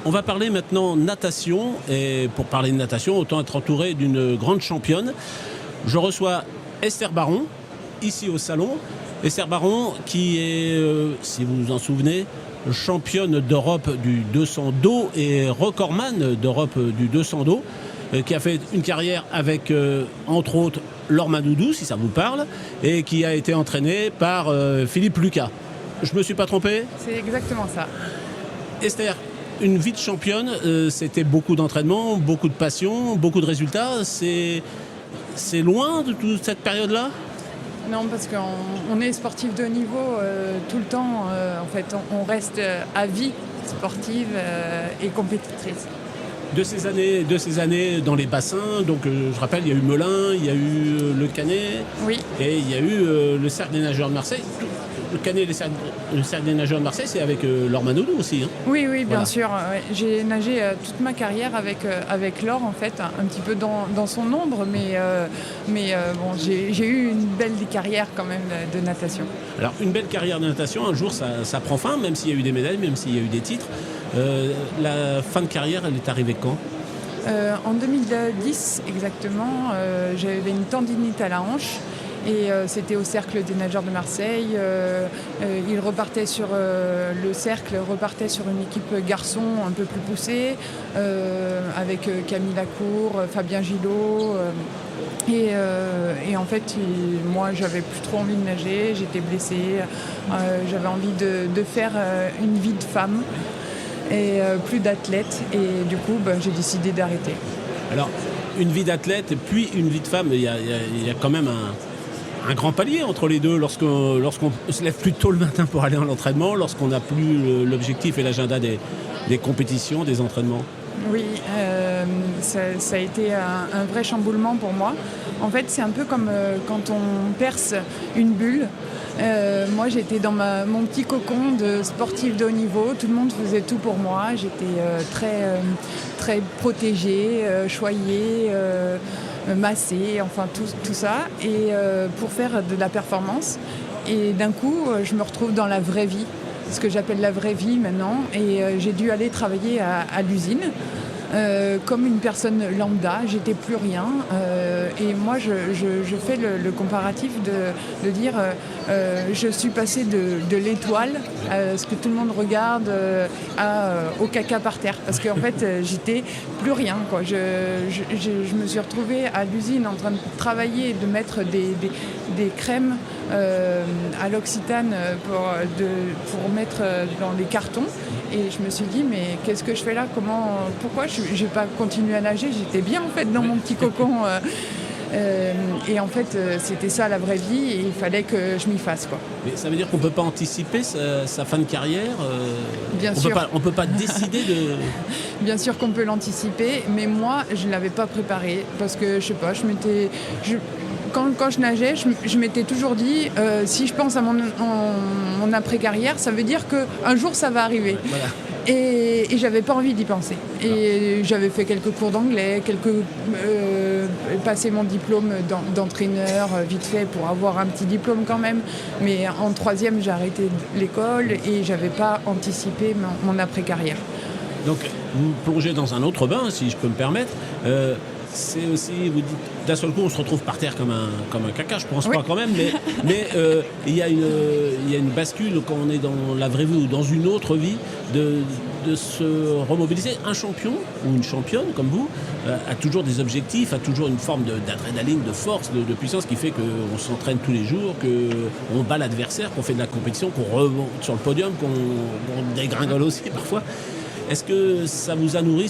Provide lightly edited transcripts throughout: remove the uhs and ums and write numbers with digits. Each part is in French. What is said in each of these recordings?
On va parler maintenant natation. Et pour parler de natation, autant être entouré d'une grande championne. Je reçois Esther Baron, ici au salon. Esther Baron, qui est, si vous vous en souvenez, championne d'Europe du 200 dos et recordman d'Europe du 200 dos, qui a fait une carrière avec, entre autres, Laure Manodou, si ça vous parle, et qui a été entraînée par Philippe Lucas. Je me suis pas trompé ? C'est exactement ça. Esther, une vie de championne, c'était beaucoup d'entraînement, beaucoup de passion, beaucoup de résultats. C'est loin de toute cette période-là ? Non, parce qu'on est sportif de haut niveau tout le temps. En fait, on reste à vie sportive et compétitrice. De ces années dans les bassins, donc je rappelle, il y a eu Melun, il y a eu le Canet, oui. Et il y a eu le Cercle des nageurs de Marseille. Le Canet et le Cercle des nageurs de Marseille, c'est avec Laure Manodou aussi. Hein. Oui, bien voilà. Sûr. J'ai nagé toute ma carrière avec Laure, en fait, un petit peu dans son ombre, mais bon, j'ai eu une belle carrière quand même de natation. Alors, une belle carrière de natation, un jour, ça prend fin, même s'il y a eu des médailles, même s'il y a eu des titres. La fin de carrière, elle est arrivée quand ? En 2010, exactement, j'avais une tendinite à la hanche. Et c'était au Cercle des nageurs de Marseille. Il repartait sur le cercle, repartait sur une équipe garçon un peu plus poussée, avec Camille Lacour, Fabien Gillot. Et en fait, moi, j'avais plus trop envie de nager, j'étais blessée, j'avais envie de faire une vie de femme et plus d'athlète. Et du coup, j'ai décidé d'arrêter. Alors, une vie d'athlète puis une vie de femme, il y a quand même un grand palier entre les deux lorsqu'on se lève plus tôt le matin pour aller à l'entraînement, lorsqu'on n'a plus l'objectif et l'agenda des compétitions, des entraînements. Oui, ça a été un vrai chamboulement pour moi. En fait, c'est un peu comme quand on perce une bulle. Moi, j'étais dans mon petit cocon de sportif de haut niveau. Tout le monde faisait tout pour moi. J'étais très protégée, choyée, massée, enfin tout ça. Et pour faire de la performance. Et d'un coup, je me retrouve dans la vraie vie. Ce que j'appelle la vraie vie maintenant. Et j'ai dû aller travailler à l'usine. Comme une personne lambda, j'étais plus rien. Et moi, je fais le comparatif de dire je suis passée de l'étoile, ce que tout le monde regarde, au caca par terre. Parce qu'en fait, j'étais plus rien, quoi. Je me suis retrouvée à l'usine en train de travailler et de mettre des crèmes à l'oxytane pour mettre dans les cartons. Et je me suis dit, mais qu'est-ce que je fais là ? Pourquoi je n'ai pas continué à nager ? J'étais bien en fait dans mon petit cocon. Et en fait, c'était ça la vraie vie et il fallait que je m'y fasse, quoi. Mais ça veut dire qu'on ne peut pas anticiper sa fin de carrière Bien sûr. On ne peut pas décider de... Bien sûr qu'on peut l'anticiper, mais moi, je ne l'avais pas préparé parce que, je sais pas, quand je nageais, je m'étais toujours dit, si je pense à mon après-carrière, ça veut dire qu'un jour, ça va arriver. Voilà. Et j'avais pas envie d'y penser. Et j'avais fait quelques cours d'anglais, passé mon diplôme d'entraîneur vite fait pour avoir un petit diplôme quand même. Mais en troisième, j'ai arrêté l'école et j'avais pas anticipé mon après-carrière. Donc, vous plongez dans un autre bain, si je peux me permettre. C'est aussi, vous dites, d'un seul coup, on se retrouve par terre comme un caca, je pense pas quand même, mais il y a une bascule quand on est dans la vraie vie ou dans une autre vie, de se remobiliser. Un champion ou une championne comme vous a toujours des objectifs, a toujours une forme d'adrénaline, de force, de puissance qui fait qu'on s'entraîne tous les jours, qu'on bat l'adversaire, qu'on fait de la compétition, qu'on remonte sur le podium, qu'on dégringole aussi parfois. Est-ce que ça vous a nourri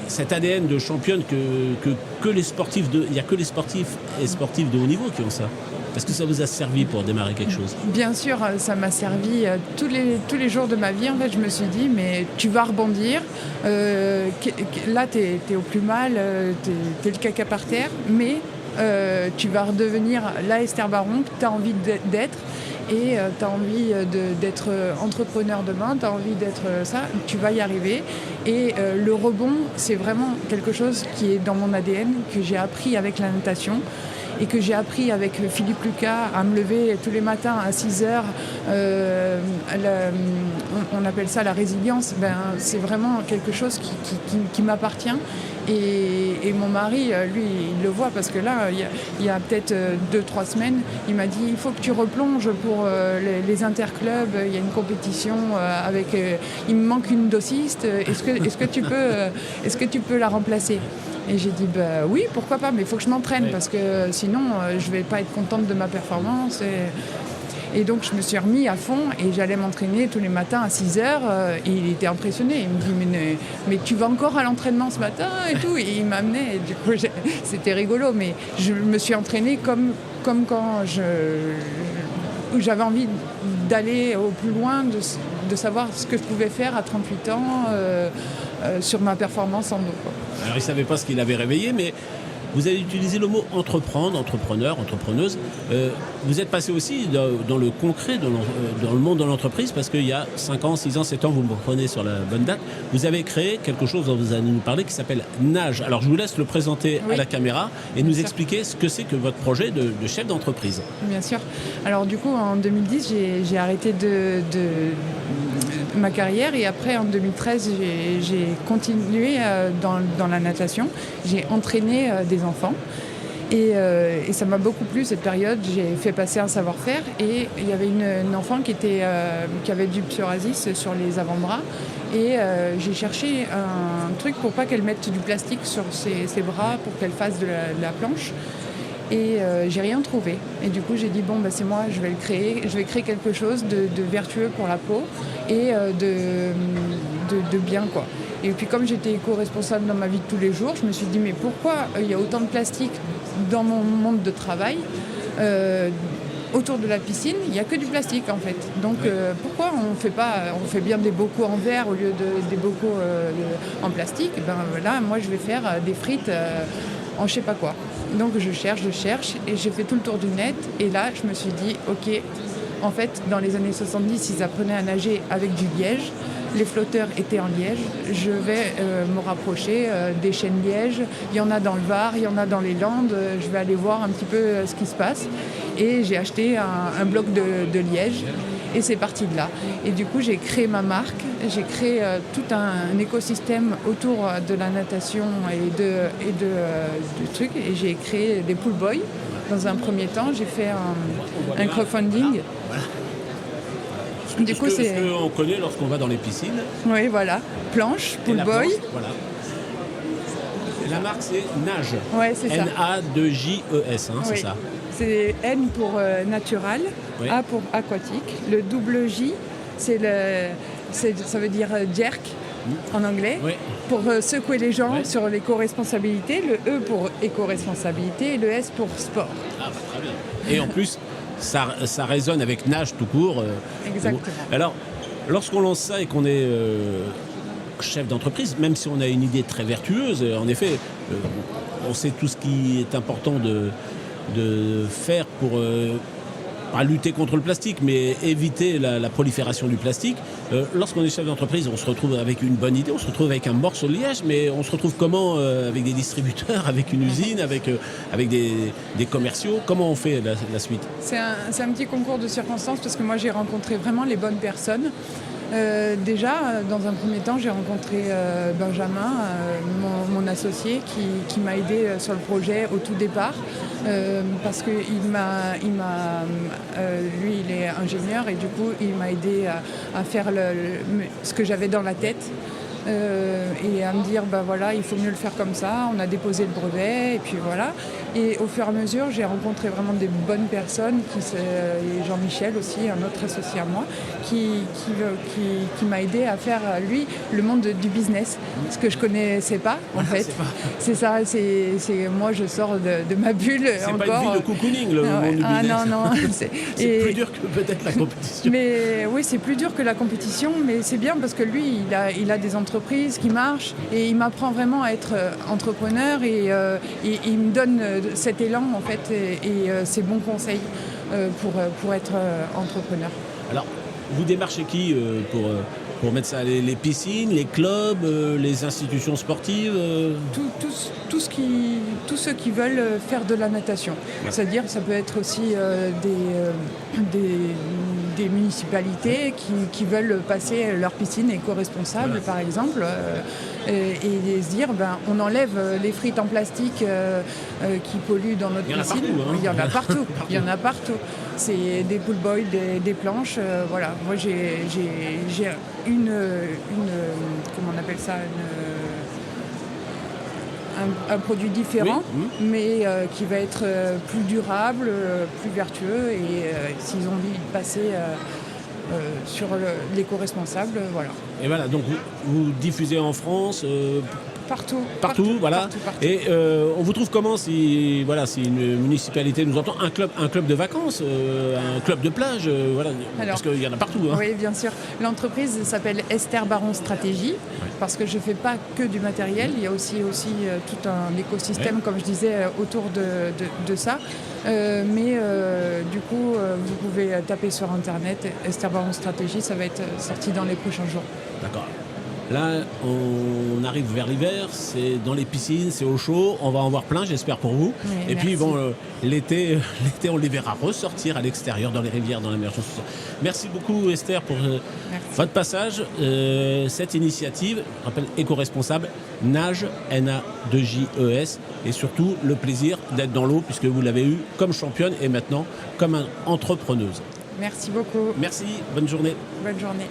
cet ADN de championne que les sportifs il n'y a que les sportifs et sportifs de haut niveau qui ont ça? Est-ce que ça vous a servi pour démarrer quelque chose? Bien sûr, ça m'a servi tous les jours de ma vie. En fait, je me suis dit, mais tu vas rebondir. Là, t'es au plus mal, t'es le caca par terre, mais tu vas redevenir la Esther Baron que tu as envie d'être. Et tu as envie d'être entrepreneur demain, tu as envie d'être ça, tu vas y arriver. Et le rebond, c'est vraiment quelque chose qui est dans mon ADN, que j'ai appris avec la natation. et que j'ai appris avec Philippe Lucas à me lever tous les matins à 6 heures, on appelle ça la résilience, c'est vraiment quelque chose qui m'appartient. Et mon mari, lui, il le voit parce que là, il y a peut-être 2-3 semaines, il m'a dit il faut que tu replonges pour les interclubs, il y a une compétition il me manque une dossiste, est-ce que tu peux la remplacer? Et j'ai dit oui, pourquoi pas, mais il faut que je m'entraîne parce que sinon je vais pas être contente de ma performance. Et donc je me suis remis à fond et j'allais m'entraîner tous les matins à 6 heures. Et il était impressionné. Il me dit mais tu vas encore à l'entraînement ce matin et tout. Et il m'amenait. Et du coup c'était rigolo. Mais je me suis entraînée comme quand j'avais envie d'aller au plus loin, de savoir ce que je pouvais faire à 38 ans sur ma performance en dos. Alors il ne savait pas ce qu'il avait réveillé, mais vous avez utilisé le mot entreprendre, entrepreneur, entrepreneuse. Vous êtes passé aussi dans le concret, dans le monde de l'entreprise, parce qu'il y a 5 ans, 6 ans, 7 ans, vous me reprenez sur la bonne date, vous avez créé quelque chose dont vous allez nous parler qui s'appelle Nage. Alors je vous laisse le présenter à la caméra et nous expliquer ce que c'est que votre projet de chef d'entreprise. Bien sûr. Alors du coup, en 2010, j'ai arrêté ma carrière et après, en 2013, j'ai continué dans la natation. J'ai entraîné des enfants. Et ça m'a beaucoup plu cette période. J'ai fait passer un savoir-faire et il y avait une enfant qui avait du psoriasis sur les avant-bras et j'ai cherché un truc pour pas qu'elle mette du plastique sur ses bras pour qu'elle fasse de la planche. Et j'ai rien trouvé. Et du coup, j'ai dit, c'est moi, je vais le créer. Je vais créer quelque chose de vertueux pour la peau et de bien, quoi. Et puis, comme j'étais éco-responsable dans ma vie de tous les jours, je me suis dit, mais pourquoi il y a autant de plastique dans mon monde de travail autour de la piscine, il n'y a que du plastique, en fait. Donc, pourquoi on fait bien des bocaux en verre au lieu des bocaux en plastique? Là, moi, je vais faire des frites en je sais pas quoi. Donc je cherche et j'ai fait tout le tour du net et là je me suis dit ok, en fait dans les années 70 ils apprenaient à nager avec du liège, les flotteurs étaient en liège, je vais me rapprocher des chênes liège, il y en a dans le Var, il y en a dans les Landes, je vais aller voir un petit peu ce qui se passe et j'ai acheté un bloc de liège. Et c'est parti de là. Et du coup, j'ai créé ma marque, j'ai créé tout un écosystème autour de la natation et du truc. Et j'ai créé des pool boys. Dans un premier temps, j'ai fait un crowdfunding. Du coup, c'est ce qu'on connaît lorsqu'on va dans les piscines. Oui, voilà. Planche, pool boy. Voilà. La marque, c'est Nage. Oui, c'est ça. N-A-2-J-E-S, c'est ça. C'est N pour natural, A pour aquatique. Le double J, ça veut dire jerk en anglais, pour secouer les gens sur l'éco-responsabilité. Le E pour éco-responsabilité et le S pour sport. Ah, très bien. Et en plus, ça résonne avec Nage tout court. Exactement. Alors, lorsqu'on lance ça et qu'on est chef d'entreprise, même si on a une idée très vertueuse, en effet, on sait tout ce qui est important de faire pour pas lutter contre le plastique, mais éviter la prolifération du plastique. Lorsqu'on est chef d'entreprise, on se retrouve avec une bonne idée, on se retrouve avec un morceau de liège, mais on se retrouve comment avec des distributeurs, avec une usine, avec des commerciaux. Comment on fait la suite? C'est un petit concours de circonstances parce que moi j'ai rencontré vraiment les bonnes personnes. Déjà, dans un premier temps, j'ai rencontré Benjamin, mon associé, qui m'a aidé sur le projet au tout départ, parce que lui, il est ingénieur et du coup, il m'a aidé à faire ce que j'avais dans la tête. Et à me dire voilà, il faut mieux le faire comme ça, on a déposé le brevet et puis voilà. Et au fur et à mesure, j'ai rencontré vraiment des bonnes personnes, et Jean-Michel aussi, un autre associé à moi, qui m'a aidé à faire, lui, le monde du business, ce que je connaissais pas, en fait. C'est ça, moi je sors de ma bulle c'est encore. C'est pas une vie de cocooning, le monde du business. Non. C'est plus dur que peut-être la compétition. Mais oui, c'est plus dur que la compétition, mais c'est bien parce que lui, il a des entreprises qui marchent et il m'apprend vraiment à être entrepreneur et il me donne cet élan en fait et ses bons conseils pour être entrepreneur. Alors, vous démarchez qui pour pour mettre ça, les piscines, les clubs, les institutions sportives Tous ceux qui veulent faire de la natation. Ouais. C'est-à-dire ça peut être aussi des municipalités qui veulent passer leur piscine éco-responsable, voilà, par exemple, et se dire on enlève les frites en plastique qui polluent dans notre piscine. Il y en a partout. Il y en a partout. C'est des pool boys, des planches. Voilà. Moi, j'ai une comment on appelle ça, un produit différent, oui, mais qui va être plus durable, plus vertueux. Et s'ils ont envie de passer sur l'éco-responsable, voilà. Et voilà, donc vous diffusez en France Partout, voilà. Partout. Et on vous trouve comment si une municipalité nous entend, un club de vacances, un club de plage, voilà. Alors, parce qu'il y en a partout. Hein. Oui, bien sûr. L'entreprise s'appelle Esther Baron Stratégie, ouais, parce que je ne fais pas que du matériel, il y a aussi tout un écosystème, ouais, comme je disais, autour de ça. Mais du coup, vous pouvez taper sur Internet Esther Baron Stratégie, ça va être sorti dans les prochains jours. D'accord. Là, on arrive vers l'hiver, c'est dans les piscines, c'est au chaud, on va en voir plein, j'espère pour vous. Oui, et merci. Puis l'été, on les verra ressortir à l'extérieur, dans les rivières, dans la mer. Merci beaucoup Esther pour votre passage. Cette initiative, je rappelle, éco-responsable, nage, N-A-2-J-E-S, et surtout le plaisir d'être dans l'eau, puisque vous l'avez eu comme championne et maintenant comme entrepreneuse. Merci beaucoup. Merci, bonne journée. Bonne journée.